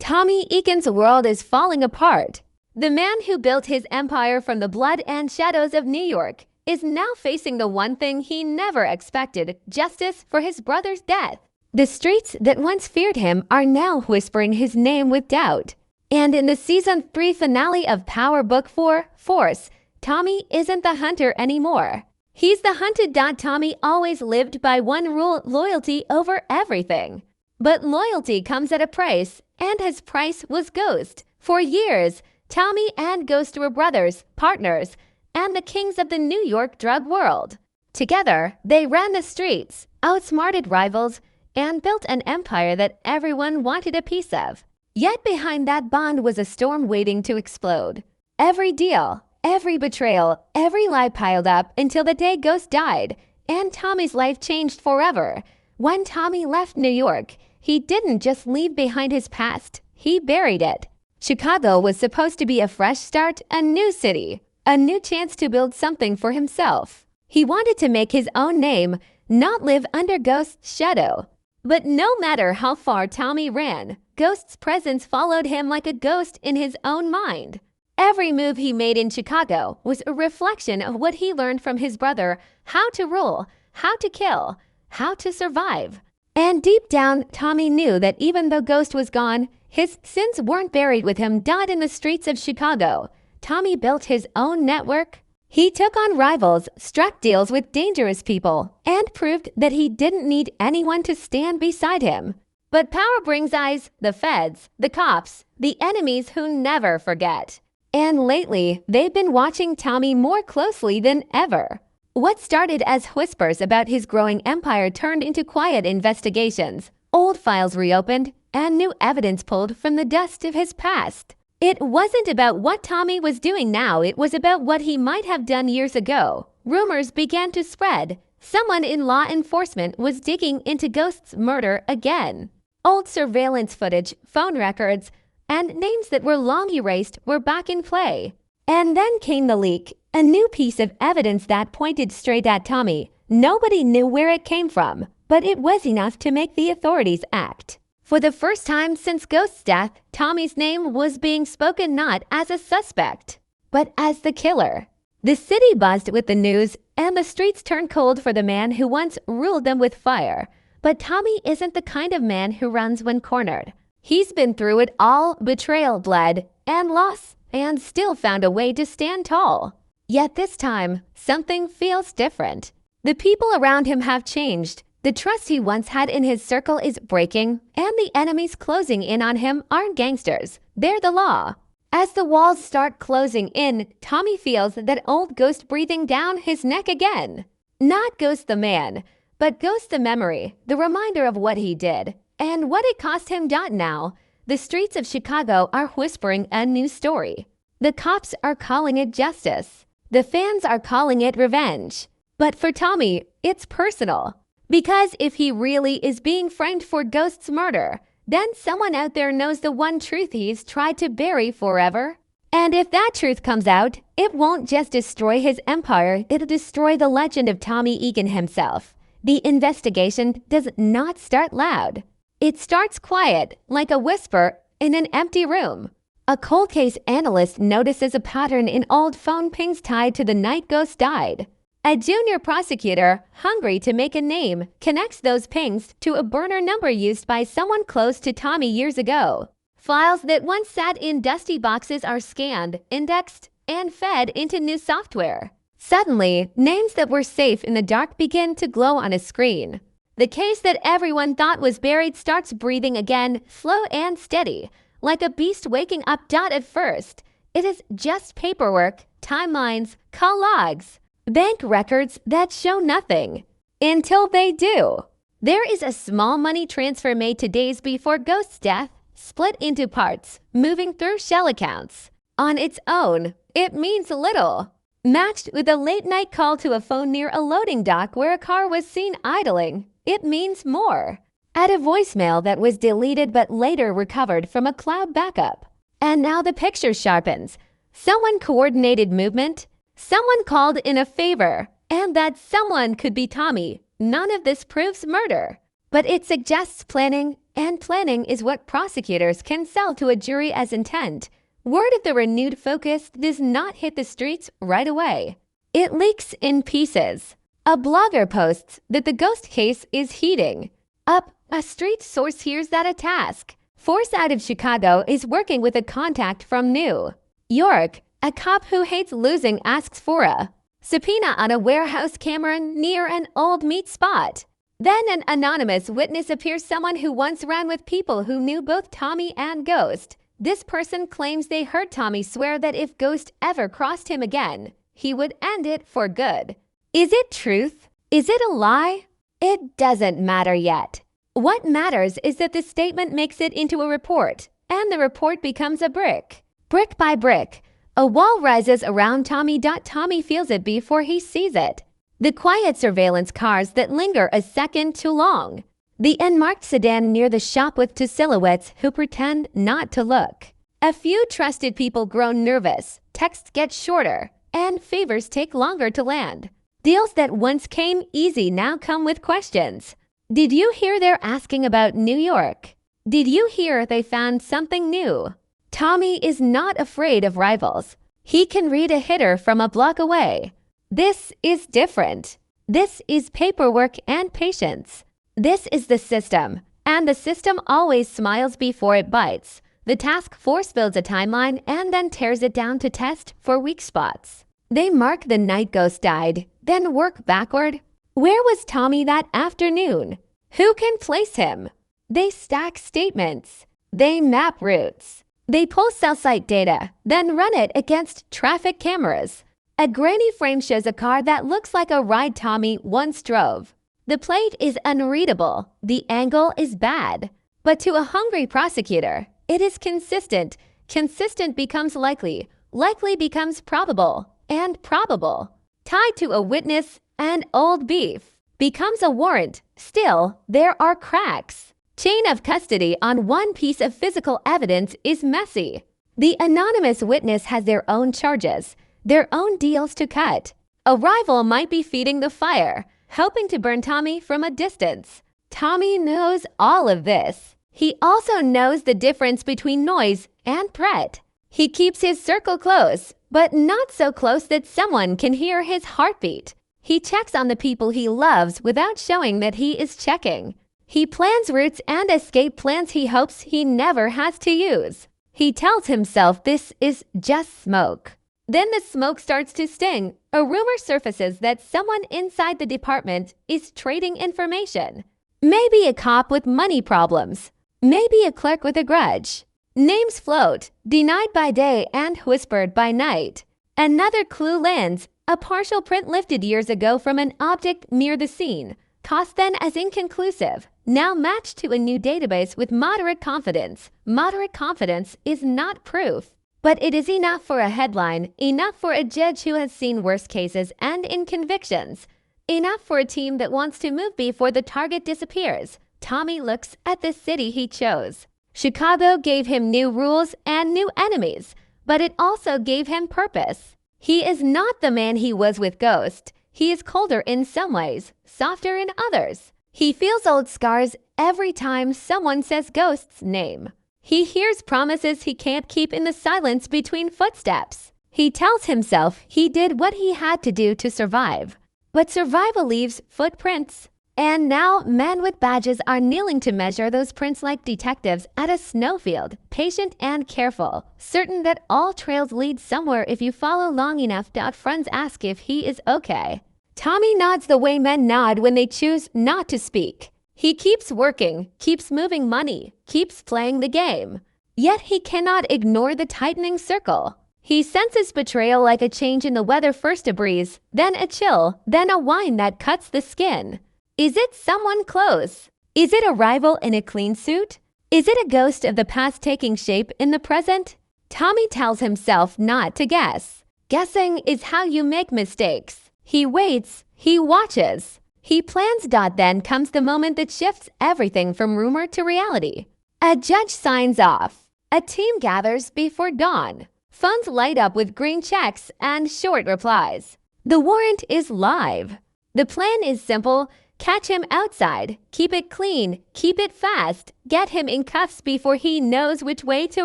Tommy Egan's world is falling apart. The man who built his empire from the blood and shadows of New York is now facing the one thing he never expected: justice for his brother's death. The streets that once feared him are now whispering his name with doubt. And in the Season 3 finale of Power Book 4, Force, Tommy isn't the hunter anymore. He's the hunted. Tommy always lived by one rule: loyalty over everything. But loyalty comes at a price, and his price was Ghost. For years, Tommy and Ghost were brothers, partners, and the kings of the New York drug world. Together, they ran the streets, outsmarted rivals, and built an empire that everyone wanted a piece of. Yet behind that bond was a storm waiting to explode. Every deal, every betrayal, every lie piled up until the day Ghost died, and Tommy's life changed forever. When Tommy left New York, he didn't just leave behind his past, he buried it. Chicago was supposed to be a fresh start, a new city, a new chance to build something for himself. He wanted to make his own name, not live under Ghost's shadow. But no matter how far Tommy ran, Ghost's presence followed him like a ghost in his own mind. Every move he made in Chicago was a reflection of what he learned from his brother: how to rule, how to kill, how to survive. And deep down, Tommy knew that even though Ghost was gone, his sins weren't buried with him. In the streets of Chicago, Tommy built his own network. He took on rivals, struck deals with dangerous people, and proved that he didn't need anyone to stand beside him. But power brings eyes: the feds, the cops, the enemies who never forget. And lately, they've been watching Tommy more closely than ever. What started as whispers about his growing empire turned into quiet investigations, old files reopened, and new evidence pulled from the dust of his past. It wasn't about what Tommy was doing now, it was about what he might have done years ago. Rumors began to spread. Someone in law enforcement was digging into Ghost's murder again. Old surveillance footage, phone records, and names that were long erased were back in play. And then came the leak, a new piece of evidence that pointed straight at Tommy. Nobody knew where it came from, but it was enough to make the authorities act. For the first time since Ghost's death, Tommy's name was being spoken not as a suspect, but as the killer. The city buzzed with the news, and the streets turned cold for the man who once ruled them with fire. But Tommy isn't the kind of man who runs when cornered. He's been through it all: betrayal, blood, and loss, and still found a way to stand tall. Yet this time, something feels different. The people around him have changed. The trust he once had in his circle is breaking, and the enemies closing in on him aren't gangsters. They're the law. As the walls start closing in, Tommy feels that old Ghost breathing down his neck again. Not Ghost the man, but Ghost the memory, the reminder of what he did, and what it cost him. Now, the streets of Chicago are whispering a new story. The cops are calling it justice. The fans are calling it revenge. But for Tommy, it's personal. Because if he really is being framed for Ghost's murder, then someone out there knows the one truth he's tried to bury forever. And if that truth comes out, it won't just destroy his empire, it'll destroy the legend of Tommy Egan himself. The investigation does not start loud. It starts quiet, like a whisper in an empty room. A cold case analyst notices a pattern in old phone pings tied to the night Ghost died. A junior prosecutor, hungry to make a name, connects those pings to a burner number used by someone close to Tommy years ago. Files that once sat in dusty boxes are scanned, indexed, and fed into new software. Suddenly, names that were safe in the dark begin to glow on a screen. The case that everyone thought was buried starts breathing again, slow and steady, like a beast waking up. At first, it is just paperwork, timelines, call logs, bank records that show nothing. Until they do. There is a small money transfer made 2 days before Ghost's death, split into parts, moving through shell accounts. On its own, it means little. Matched with a late-night call to a phone near a loading dock where a car was seen idling, it means more. Add a voicemail that was deleted but later recovered from a cloud backup. And now the picture sharpens. Someone coordinated movement. Someone called in a favor, and that someone could be Tommy. None of this proves murder, but it suggests planning, and planning is what prosecutors can sell to a jury as intent. Word of the renewed focus does not hit the streets right away. It leaks in pieces. A blogger posts that the ghost case is heating up. A street source hears that a task force out of Chicago is working with a contact from New York. A cop who hates losing asks for a subpoena on a warehouse camera near an old meat spot. Then an anonymous witness appears, someone who once ran with people who knew both Tommy and Ghost. This person claims they heard Tommy swear that if Ghost ever crossed him again, he would end it for good. Is it truth? Is it a lie? It doesn't matter yet. What matters is that the statement makes it into a report, and the report becomes a brick. Brick by brick, a wall rises around Tommy. Tommy feels it before he sees it. The quiet surveillance cars that linger a second too long. The unmarked sedan near the shop with two silhouettes who pretend not to look. A few trusted people grow nervous, texts get shorter, and favors take longer to land. Deals that once came easy now come with questions. Did you hear they're asking about New York? Did you hear they found something new? Tommy is not afraid of rivals. He can read a hitter from a block away. This is different. This is paperwork and patience. This is the system, and the system always smiles before it bites. The task force builds a timeline and then tears it down to test for weak spots. They mark the night Ghost died, then work backward. Where was Tommy that afternoon? Who can place him? They stack statements. They map routes. They pull cell site data, then run it against traffic cameras. A grainy frame shows a car that looks like a ride Tommy once drove. The plate is unreadable. The angle is bad. But to a hungry prosecutor, it is consistent. Consistent becomes likely. Likely becomes probable. And probable, tied to a witness and old beef, becomes a warrant. Still, there are cracks. Chain of custody on one piece of physical evidence is messy. The anonymous witness has their own charges, their own deals to cut. A rival might be feeding the fire, hoping to burn Tommy from a distance. Tommy knows all of this. He also knows the difference between noise and threat. He keeps his circle close, but not so close that someone can hear his heartbeat. He checks on the people he loves without showing that he is checking. He plans routes and escape plans he hopes he never has to use. He tells himself this is just smoke. Then the smoke starts to sting. A rumor surfaces that someone inside the department is trading information. Maybe a cop with money problems. Maybe a clerk with a grudge. Names float, denied by day and whispered by night. Another clue lands, a partial print lifted years ago from an object near the scene, tossed then as inconclusive, now matched to a new database with moderate confidence. Moderate confidence is not proof, but it is enough for a headline, enough for a judge who has seen worse cases and in convictions, enough for a team that wants to move before the target disappears. Tommy looks at the city he chose. Chicago gave him new rules and new enemies, but it also gave him purpose. He is not the man he was with Ghost. He is colder in some ways, softer in others. He feels old scars every time someone says Ghost's name. He hears promises he can't keep in the silence between footsteps. He tells himself he did what he had to do to survive. But survival leaves footprints. And now men with badges are kneeling to measure those prints like detectives at a snowfield, patient and careful, certain that all trails lead somewhere if you follow long enough. Friends ask if he is okay. Tommy nods the way men nod when they choose not to speak. He keeps working, keeps moving money, keeps playing the game. Yet he cannot ignore the tightening circle. He senses betrayal like a change in the weather, first a breeze, then a chill, then a whine that cuts the skin. Is it someone close? Is it a rival in a clean suit? Is it a ghost of the past taking shape in the present? Tommy tells himself not to guess. Guessing is how you make mistakes. He waits, he watches, he plans. Then comes the moment that shifts everything from rumor to reality. A judge signs off. A team gathers before dawn. Phones light up with green checks and short replies. The warrant is live. The plan is simple. Catch him outside. Keep it clean. Keep it fast. Get him in cuffs before he knows which way to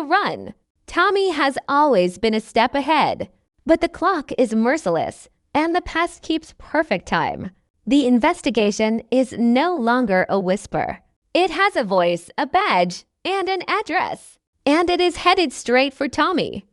run. Tommy has always been a step ahead. But the clock is merciless, and the past keeps perfect time. The investigation is no longer a whisper. It has a voice, a badge, and an address. And it is headed straight for Tommy.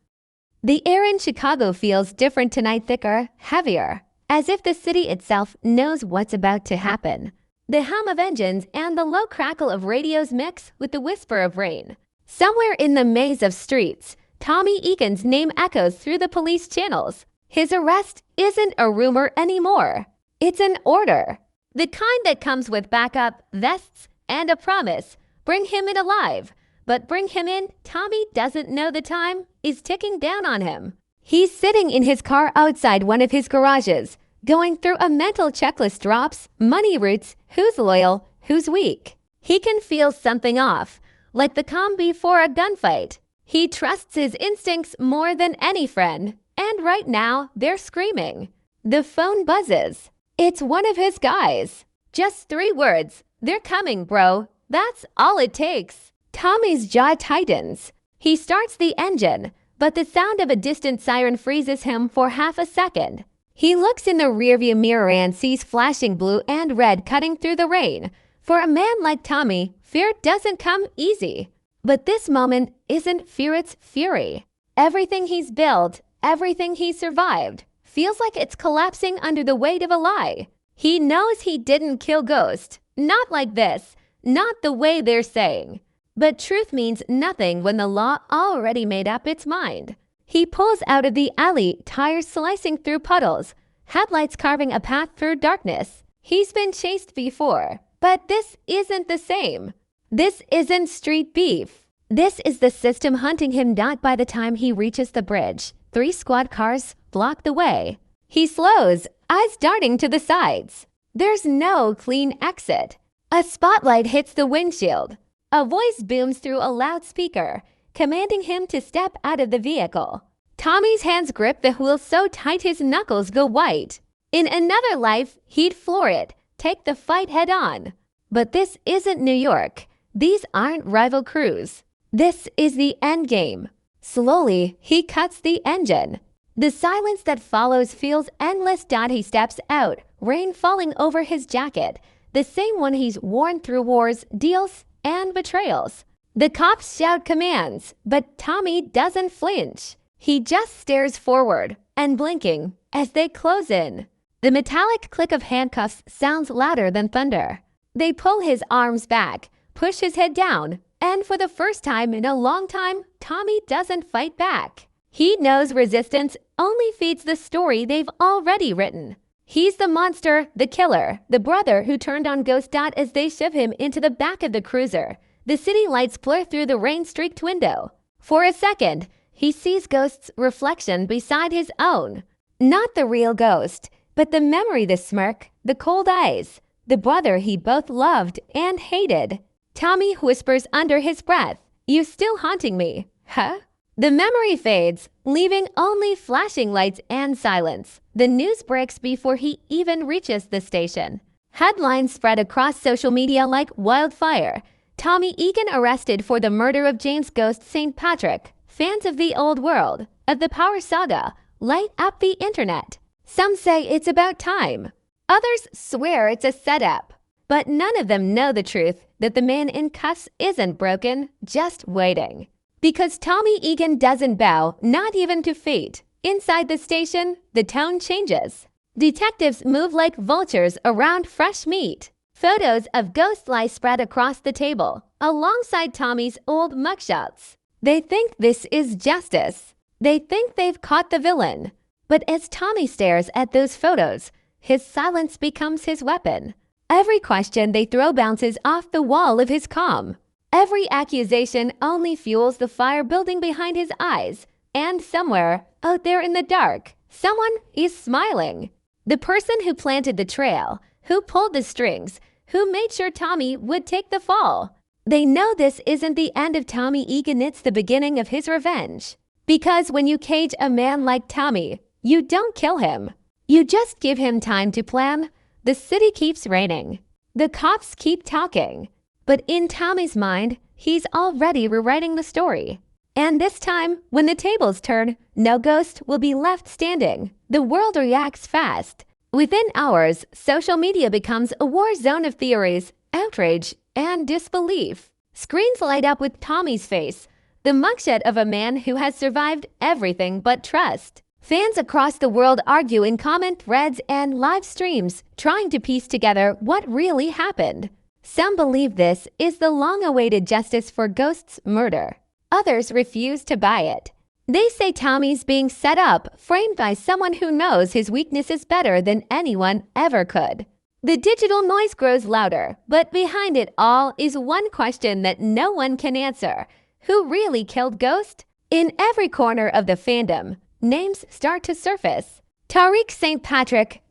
The air in Chicago feels different tonight, thicker, heavier, as if the city itself knows what's about to happen. The hum of engines and the low crackle of radios mix with the whisper of rain. Somewhere in the maze of streets, Tommy Egan's name echoes through the police channels. His arrest isn't a rumor anymore. It's an order. The kind that comes with backup, vests, and a promise. Bring him in alive. But bring him in, Tommy doesn't know the time is ticking down on him. He's sitting in his car outside one of his garages, going through a mental checklist: drops, money routes, who's loyal, who's weak. He can feel something off, like the calm before a gunfight. He trusts his instincts more than any friend, and right now they're screaming. The phone buzzes. It's one of his guys. Just 3 words. They're coming, bro. That's all it takes. Tommy's jaw tightens. He starts the engine, but the sound of a distant siren freezes him for half a second. He looks in the rearview mirror and sees flashing blue and red cutting through the rain. For a man like Tommy, fear doesn't come easy. But this moment isn't fear, it's fury. Everything he's built, everything he's survived, feels like it's collapsing under the weight of a lie. He knows he didn't kill Ghost. Not like this. Not the way they're saying. But truth means nothing when the law already made up its mind. He pulls out of the alley, tires slicing through puddles, headlights carving a path through darkness. He's been chased before, but this isn't the same. This isn't street beef. This is the system hunting him. Not by the time he reaches the bridge. 3 squad cars block the way. He slows, eyes darting to the sides. There's no clean exit. A spotlight hits the windshield. A voice booms through a loudspeaker, commanding him to step out of the vehicle. Tommy's hands grip the wheel so tight his knuckles go white. In another life, he'd floor it, take the fight head on. But this isn't New York. These aren't rival crews. This is the end game. Slowly, he cuts the engine. The silence that follows feels endless. He steps out, rain falling over his jacket, the same one he's worn through wars, deals, and betrayals. The cops shout commands, but Tommy doesn't flinch. He just stares forward and blinking as they close in. The metallic click of handcuffs sounds louder than thunder. They pull his arms back, push his head down, and for the first time in a long time, Tommy doesn't fight back. He knows resistance only feeds the story they've already written. He's the monster, the killer, the brother who turned on Ghost. As they shove him into the back of the cruiser, the city lights blur through the rain-streaked window. For a second, he sees Ghost's reflection beside his own. Not the real Ghost, but the memory, the smirk, the cold eyes, the brother he both loved and hated. Tommy whispers under his breath, "You still haunting me, huh?" The memory fades, leaving only flashing lights and silence. The news breaks before he even reaches the station. Headlines spread across social media like wildfire. Tommy Egan arrested for the murder of James Ghost St. Patrick. Fans of the old world, of the Power Saga, light up the internet. Some say it's about time. Others swear it's a setup. But none of them know the truth, that the man in cuffs isn't broken, just waiting. Because Tommy Egan doesn't bow, not even to fate. Inside the station, the tone changes. Detectives move like vultures around fresh meat. Photos of Ghost lie spread across the table, alongside Tommy's old mugshots. They think this is justice. They think they've caught the villain. But as Tommy stares at those photos, his silence becomes his weapon. Every question they throw bounces off the wall of his calm. Every accusation only fuels the fire building behind his eyes. And somewhere, out there in the dark, someone is smiling. The person who planted the trail, who pulled the strings, who made sure Tommy would take the fall. They know this isn't the end of Tommy Egan, it's the beginning of his revenge. Because when you cage a man like Tommy, you don't kill him. You just give him time to plan. The city keeps raining. The cops keep talking, but in Tommy's mind, he's already rewriting the story. And this time, when the tables turn, no ghost will be left standing. The world reacts fast. Within hours, social media becomes a war zone of theories, outrage, and disbelief. Screens light up with Tommy's face, the mugshot of a man who has survived everything but trust. Fans across the world argue in comment threads and live streams, trying to piece together what really happened. Some believe this is the long-awaited justice for Ghost's murder. Others refuse to buy it. They say Tommy's being set up, framed by someone who knows his weaknesses better than anyone ever could. The digital noise grows louder, but behind it all is one question that no one can answer. Who really killed Ghost? In every corner of the fandom, names start to surface. Tariq St,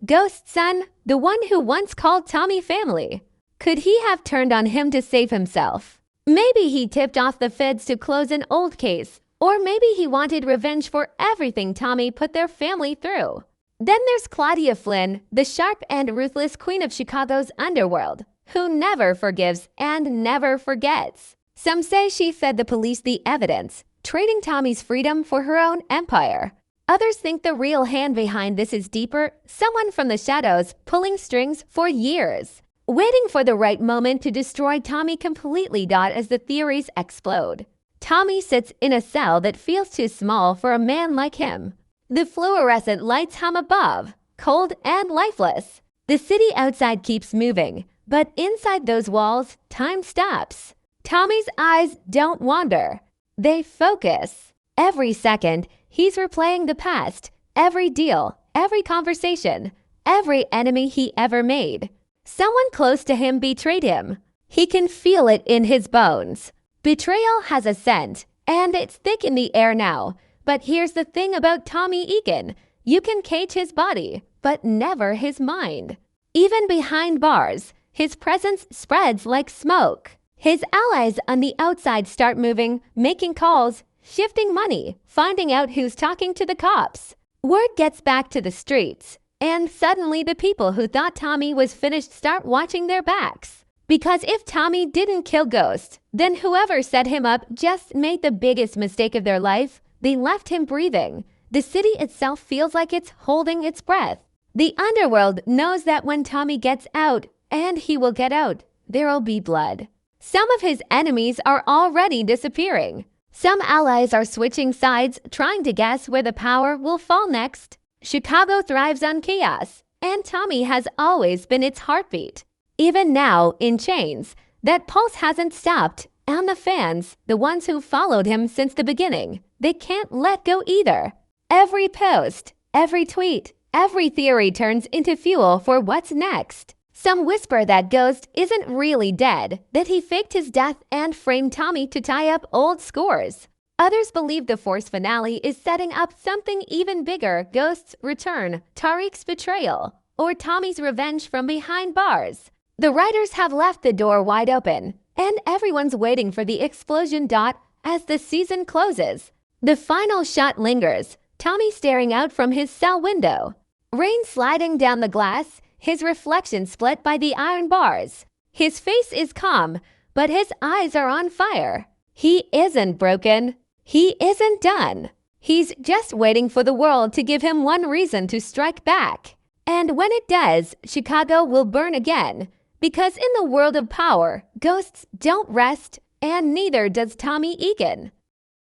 Ghost's son, the one who once called Tommy family. Could he have turned on him to save himself? Maybe he tipped off the feds to close an old case, or maybe he wanted revenge for everything Tommy put their family through. Then there's Claudia Flynn, the sharp and ruthless queen of Chicago's underworld, who never forgives and never forgets. Some say she fed the police the evidence, trading Tommy's freedom for her own empire. Others think the real hand behind this is deeper, someone from the shadows pulling strings for years, waiting for the right moment to destroy Tommy completely. As the theories explode, Tommy sits in a cell that feels too small for a man like him. The fluorescent lights hum above, cold and lifeless. The city outside keeps moving, but inside those walls, time stops. Tommy's eyes don't wander. They focus. Every second, he's replaying the past, every deal, every conversation, every enemy he ever made. Someone close to him betrayed him. He can feel it in his bones. Betrayal has a scent, and it's thick in the air now. But here's the thing about Tommy Egan. You can cage his body, but never his mind. Even behind bars, his presence spreads like smoke. His allies on the outside start moving, making calls, shifting money, finding out who's talking to the cops. Word gets back to the streets, and suddenly the people who thought Tommy was finished start watching their backs. Because if Tommy didn't kill Ghost, then whoever set him up just made the biggest mistake of their life. They left him breathing. The city itself feels like it's holding its breath. The underworld knows that when Tommy gets out, and he will get out, there'll be blood. Some of his enemies are already disappearing. Some allies are switching sides, trying to guess where the power will fall next. Chicago thrives on chaos, and Tommy has always been its heartbeat. Even now, in chains, that pulse hasn't stopped, and the fans, the ones who followed him since the beginning, they can't let go either. Every post, every tweet, every theory turns into fuel for what's next. Some whisper that Ghost isn't really dead, that he faked his death and framed Tommy to tie up old scores. Others believe the Force finale is setting up something even bigger: Ghost's return, Tariq's betrayal, or Tommy's revenge from behind bars. The writers have left the door wide open, and everyone's waiting for the explosion. As the season closes, the final shot lingers, Tommy staring out from his cell window. Rain sliding down the glass, his reflection split by the iron bars. His face is calm, but his eyes are on fire. He isn't broken. He isn't done. He's just waiting for the world to give him one reason to strike back. And when it does, Chicago will burn again. Because in the world of power, ghosts don't rest, and neither does Tommy Egan.